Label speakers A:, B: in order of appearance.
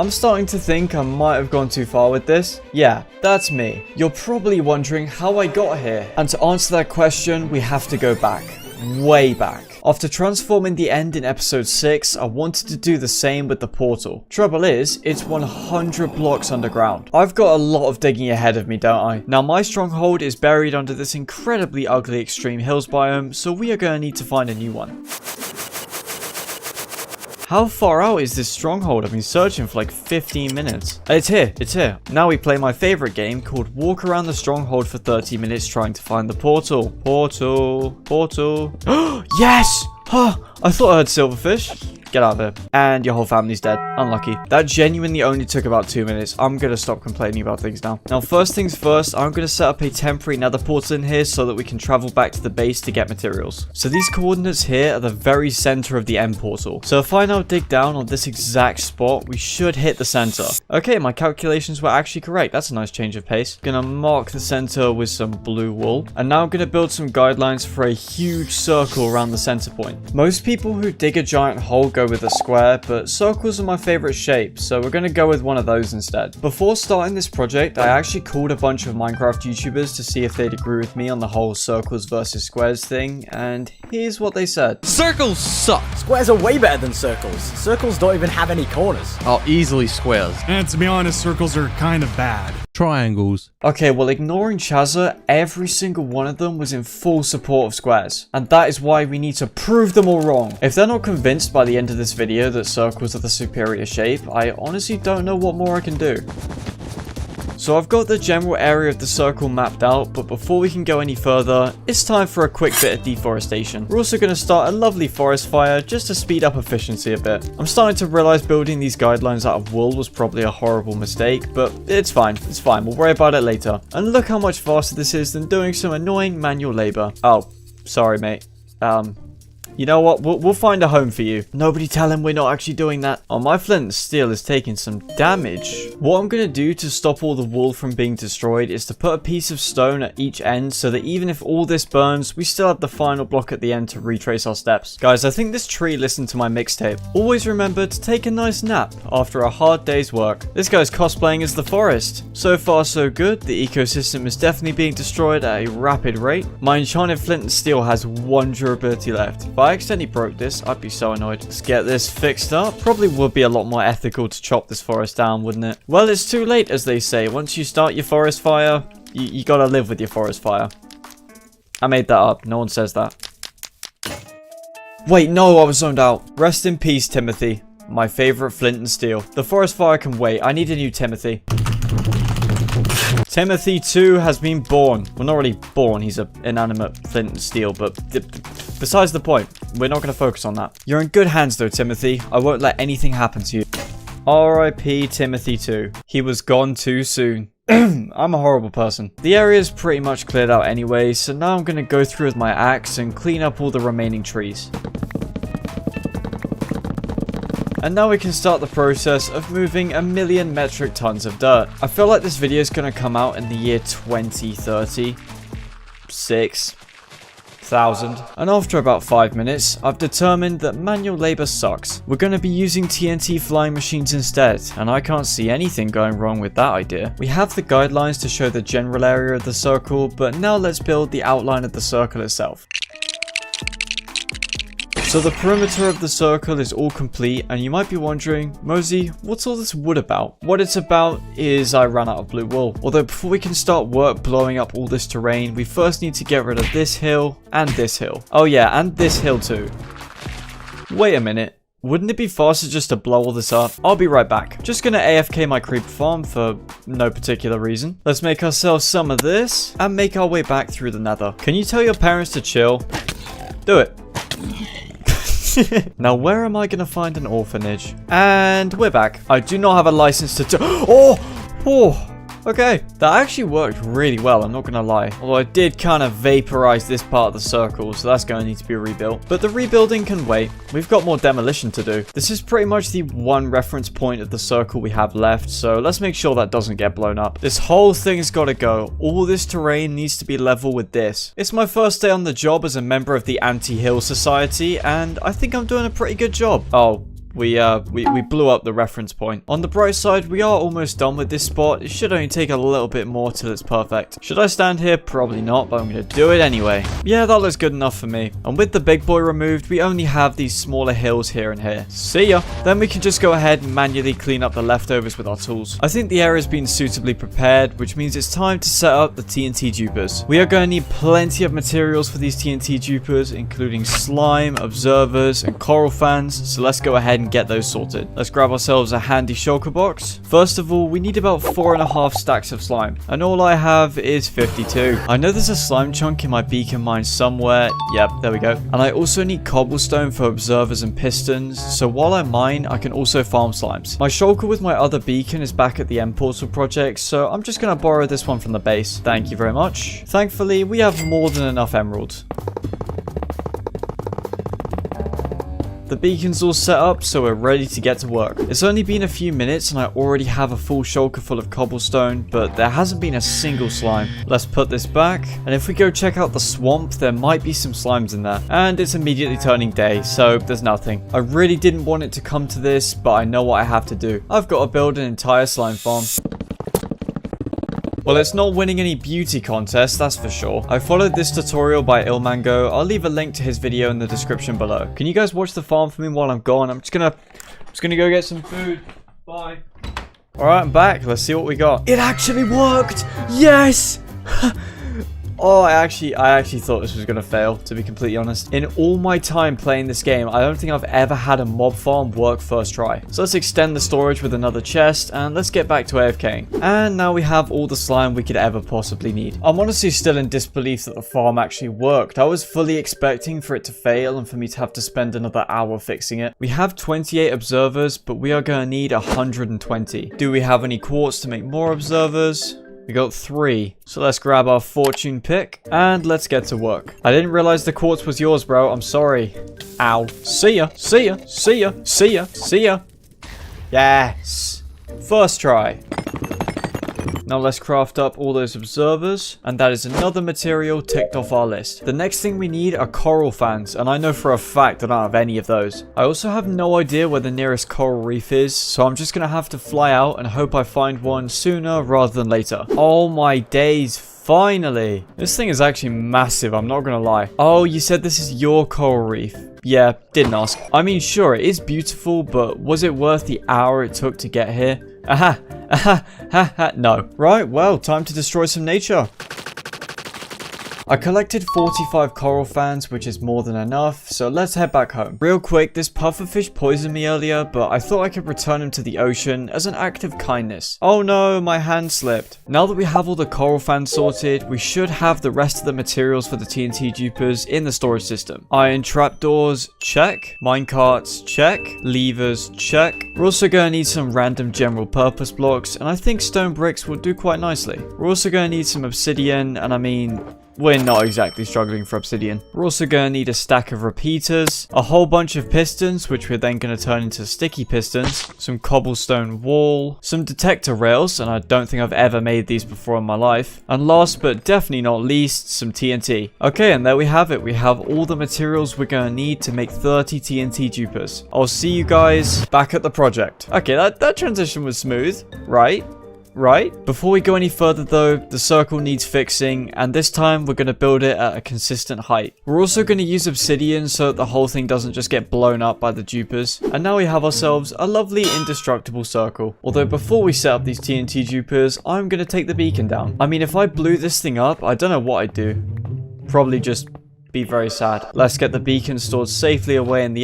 A: I'm starting to think I might have gone too far with this. Yeah, that's me. You're probably wondering how I got here. And to answer that question, we have to go back. Way back. After transforming the end in episode 6, I wanted to do the same with the portal. Trouble is, it's 100 blocks underground. I've got a lot of digging ahead of me, don't I? Now my stronghold is buried under this incredibly ugly extreme hills biome, so we are going to need to find a new one. How far out is this stronghold? I've been searching for like 15 minutes. It's here, it's here. Now we play my favorite game called Walk Around the Stronghold for 30 minutes trying to find the portal. Portal. Yes! Huh, I thought I heard silverfish. Get out of there. And your whole family's dead. Unlucky. That genuinely only took about 2 minutes. I'm going to stop complaining about things now. Now, first things first, I'm going to set up a temporary nether portal in here so that we can travel back to the base to get materials. So these coordinates here are the very center of the end portal. So if I now dig down on this exact spot, we should hit the center. Okay, my calculations were actually correct. That's a nice change of pace. Gonna mark the center with some blue wool. And now I'm going to build some guidelines for a huge circle around the center point. Most people who dig a giant hole go with a square, but circles are my favorite shape, so we're going to go with one of those instead. Before starting this project, I actually called a bunch of Minecraft YouTubers to see if they'd agree with me on the whole circles versus squares thing, and here's what they said.
B: Circles suck!
C: Squares are way better than circles. Circles don't even have any corners.
B: Oh, easily squares.
D: And to be honest, circles are kind of bad.
B: Triangles.
A: Okay, well, ignoring Chazza, every single one of them was in full support of squares, and that is why we need to prove them all wrong. If they're not convinced by the end of this video that circles are the superior shape, I honestly don't know what more I can do. So I've got the general area of the circle mapped out, but before we can go any further, it's time for a quick bit of deforestation. We're also going to start a lovely forest fire just to speed up efficiency a bit. I'm starting to realize building these guidelines out of wool was probably a horrible mistake, but it's fine, we'll worry about it later. And look how much faster this is than doing some annoying manual labor. Oh, sorry mate. You know what? We'll find a home for you. Nobody tell him we're not actually doing that. Oh, my flint and steel is taking some damage. What I'm going to do to stop all the wool from being destroyed is to put a piece of stone at each end so that even if all this burns, we still have the final block at the end to retrace our steps. Guys, I think this tree listened to my mixtape. Always remember to take a nice nap after a hard day's work. This guy's cosplaying as the forest. So far, so good. The ecosystem is definitely being destroyed at a rapid rate. My enchanted flint and steel has 1 durability left. If I accidentally broke this, I'd be so annoyed. Let's get this fixed up. Probably would be a lot more ethical to chop this forest down, wouldn't it? Well, it's too late, as they say. Once you start your forest fire, you gotta live with your forest fire. I made that up. No one says that. Wait, no, I was zoned out. Rest in peace, Timothy. My favorite flint and steel. The forest fire can wait. I need a new Timothy. Timothy 2 has been born. Well, not really born. He's an inanimate flint and steel, but besides the point. We're not going to focus on that. You're in good hands, though, Timothy. I won't let anything happen to you. R.I.P. Timothy 2. He was gone too soon. I'm a horrible person. The area is pretty much cleared out anyway, so now I'm going to go through with my axe and clean up all the remaining trees. And now we can start the process of moving 1,000,000 metric tons of dirt. I feel like this video is going to come out in the year 2030. 6,000. And after about 5 minutes, I've determined that manual labor sucks. We're going to be using TNT flying machines instead, and I can't see anything going wrong with that idea. We have the guidelines to show the general area of the circle, but now let's build the outline of the circle itself. So the perimeter of the circle is all complete, and you might be wondering, Mozi, what's all this wood about? What it's about is I ran out of blue wool. Although before we can start work blowing up all this terrain, we first need to get rid of this hill and this hill. Oh yeah, and this hill too. Wait a minute. Wouldn't it be faster just to blow all this up? I'll be right back. Just gonna AFK my creeper farm for no particular reason. Let's make ourselves some of this and make our way back through the nether. Can you tell your parents to chill? Do it. Now, where am I going to find an orphanage? And we're back. I do not have a license to... Oh! Okay. That actually worked really well, I'm not going to lie. Although I did kind of vaporize this part of the circle, so that's going to need to be rebuilt. But the rebuilding can wait. We've got more demolition to do. This is pretty much the one reference point of the circle we have left, so let's make sure that doesn't get blown up. This whole thing's got to go. All this terrain needs to be level with this. It's my first day on the job as a member of the Anti-Hill Society, and I think I'm doing a pretty good job. Oh, we blew up the reference point. On the bright side, we are almost done with this spot. It should only take a little bit more till it's perfect. Should I stand here? Probably not, but I'm going to do it anyway. Yeah, that looks good enough for me. And with the big boy removed, we only have these smaller hills here and here. See ya. Then we can just go ahead and manually clean up the leftovers with our tools. I think the area's been suitably prepared, which means it's time to set up the TNT dupers. We are going to need plenty of materials for these TNT dupers, including slime, observers, and coral fans, so let's go ahead and get those sorted. Let's grab ourselves a handy shulker box. First of all, we need about 4.5 stacks of slime, and all I have is 52. I know there's a slime chunk in my beacon mine somewhere. Yep, there we go. And I also need cobblestone for observers and pistons, so while I mine, I can also farm slimes. My shulker with my other beacon is back at the end portal project, so I'm just going to borrow this one from the base. Thank you very much. Thankfully, we have more than enough emeralds. The beacon's all set up, so we're ready to get to work. It's only been a few minutes and I already have a full shulker full of cobblestone, but there hasn't been a single slime. Let's put this back, and if we go check out the swamp, there might be some slimes in there. And it's immediately turning day, so there's nothing. I really didn't want it to come to this, but I know what I have to do. I've got to build an entire slime farm. Well, it's not winning any beauty contests, that's for sure. I followed this tutorial by Ilmango. I'll leave a link to his video in the description below. Can you guys watch the farm for me while I'm gone? I'm just gonna go get some food. Bye. Alright, I'm back. Let's see what we got. It actually worked! Yes! Oh, I actually thought this was going to fail, to be completely honest. In all my time playing this game, I don't think I've ever had a mob farm work first try. So let's extend the storage with another chest, and let's get back to AFKing. And now we have all the slime we could ever possibly need. I'm honestly still in disbelief that the farm actually worked. I was fully expecting for it to fail and for me to have to spend another hour fixing it. We have 28 observers, but we are going to need 120. Do we have any quartz to make more observers? We got 3. So let's grab our fortune pick and let's get to work. I didn't realize the quartz was yours, bro. I'm sorry. Ow. See ya. See ya. See ya. See ya. See ya. Yes. First try. Now let's craft up all those observers, and that is another material ticked off our list. The next thing we need are coral fans, and I know for a fact I don't have any of those. I also have no idea where the nearest coral reef is, so I'm just gonna have to fly out and hope I find one sooner rather than later. Oh my days, finally! This thing is actually massive, I'm not gonna lie. Oh, you said this is your coral reef. Yeah, didn't ask. I mean, sure, it is beautiful, but was it worth the hour it took to get here? Aha! Aha! Ha ha! No. Right, well, time to destroy some nature. I collected 45 coral fans, which is more than enough, so let's head back home. Real quick, this pufferfish poisoned me earlier, but I thought I could return him to the ocean as an act of kindness. Oh no, my hand slipped. Now that we have all the coral fans sorted, we should have the rest of the materials for the TNT dupers in the storage system. Iron trapdoors, check. Minecarts, check. Levers, check. We're also going to need some random general purpose blocks, and I think stone bricks will do quite nicely. We're also going to need some obsidian, and I mean, we're not exactly struggling for obsidian. We're also going to need a stack of repeaters, a whole bunch of pistons, which we're then going to turn into sticky pistons, some cobblestone wall, some detector rails, and I don't think I've ever made these before in my life, and last but definitely not least, some TNT. Okay, and there we have it. We have all the materials we're going to need to make 30 TNT dupers. I'll see you guys back at the project. Okay, that transition was smooth, right? Before we go any further though, the circle needs fixing, and this time we're going to build it at a consistent height. We're also going to use obsidian so that the whole thing doesn't just get blown up by the dupers. And now we have ourselves a lovely indestructible circle. Although before we set up these TNT dupers, I'm going to take the beacon down. I mean, if I blew this thing up, I don't know what I'd do. Probably just be very sad. Let's get the beacon stored safely away in the